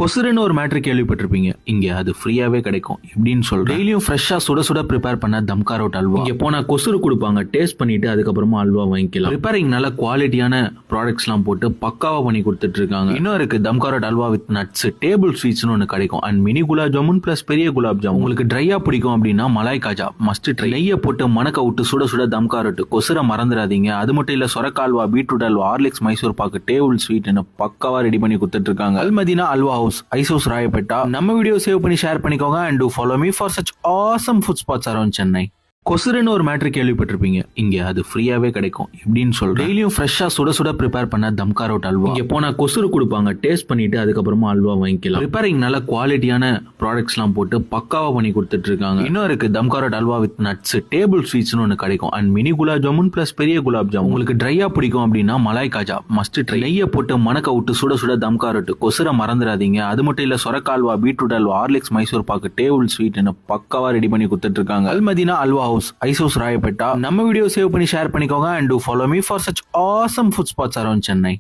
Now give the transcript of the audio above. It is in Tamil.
கொசுறுன்னு ஒரு மேட்ரு கேள்விப்பட்டிருப்பீங்க. இங்க அது ஃப்ரீயாவே கிடைக்கும். எப்படின்னு சொல்றேன். டெய்லியும் ஃப்ரெஷ்ஷா சுட சுட ப்ரிப்பேர் பண்ண தம்கா ரோட் அல்வா. இங்க போனா கொசுறு கொடுப்பாங்க. டேஸ்ட் பண்ணிட்டு அதுக்கப்புறமா அல்வா வாங்கிக்கலாம். ப்ரிப்பேரிங் நல்ல குவாலிட்டியான ப்ராடக்ட்ஸ் எல்லாம் போட்டு பக்காவா பண்ணி கொடுத்துட்டு இருக்காங்க. இன்னும் இருக்கு தம்கா ரோட் அல்வா வித் நட்ஸ், டேபிள் ஸ்வீட்ஸ்னு ஒன்று கிடைக்கும். And mini gulab jamun plus பெரிய குலாப் ஜாமுன். உங்களுக்கு ட்ரையா பிடிக்கும் அப்படின்னா மலாய் காஜா மஸ்ட் ட்ரை. நெய்யை போட்டு மணக்க விட்டு சுட சுட தம்கா ரோட். கொசுரை மறந்துடாதீங்க. அது மட்டும் இல்ல சொரக்கா halwa, beetroot halwa, Horlicks Mysore pak, table sweet பக்காவா ரெடி பண்ணி கொடுத்துட்டு இருக்காங்க. அல்மதீனா அல்வா ஹவுஸ், ஐசோஸ் ராயப்பேட்டா. நம்ம வீடியோ சேவ் பண்ணி ஷேர் பண்ணிக்கோங்க. and do follow me for such awesome food spots around Chennai. கொசுறுன்னு ஒரு மேட்ரு கேள்விப்பட்டிருப்பீங்க. இங்க அது ஃப்ரீயாவே கிடைக்கும். எப்படின்னு சொல்றேன். டெய்லியும் ஃப்ரெஷ்ஷா சுட சுட ப்ரிப்பேர் பண்ண தம்கா ரோட் அல்வா. இங்க போனா கொசுறு கொடுப்பாங்க. டேஸ்ட் பண்ணிட்டு அதுக்கப்புறமா அல்வா வாங்கிக்கலாம். ப்ரிப்பேரிங் நல்ல குவாலிட்டியான ப்ராடக்ட்ஸ் எல்லாம் போட்டு பக்காவா பண்ணி கொடுத்துட்டு இருக்காங்க. இன்னும் இருக்கு தம்கா ரோட் அல்வா வித் நட்ஸ், டேபிள் ஸ்வீட்ஸ்னு ஒன்று கிடைக்கும். And mini gulab jamun plus பெரிய குலாப் ஜாமுன். உங்களுக்கு ட்ரையா பிடிக்கும் அப்படின்னா மலாய் காஜா மஸ்ட் ட்ரை. நெய்யை போட்டு மணக்க விட்டு சுட சுட தம்கா ரோட். கொசுரை மறந்துடாதீங்க. அது மட்டும் இல்ல சொரக்கா halwa, beetroot halwa, Horlicks Mysore pak, table sweet பக்காவா ரெடி பண்ணி கொடுத்துட்டு இருக்காங்க. அல்மதீனா அல்வா ஹவுஸ், ஐசோஸ் ராயப்பேட்டா. நம்ம வீடியோ சேவ் பண்ணி ஷேர் பண்ணிக்கோங்க. and do follow me for such awesome food spots around Chennai.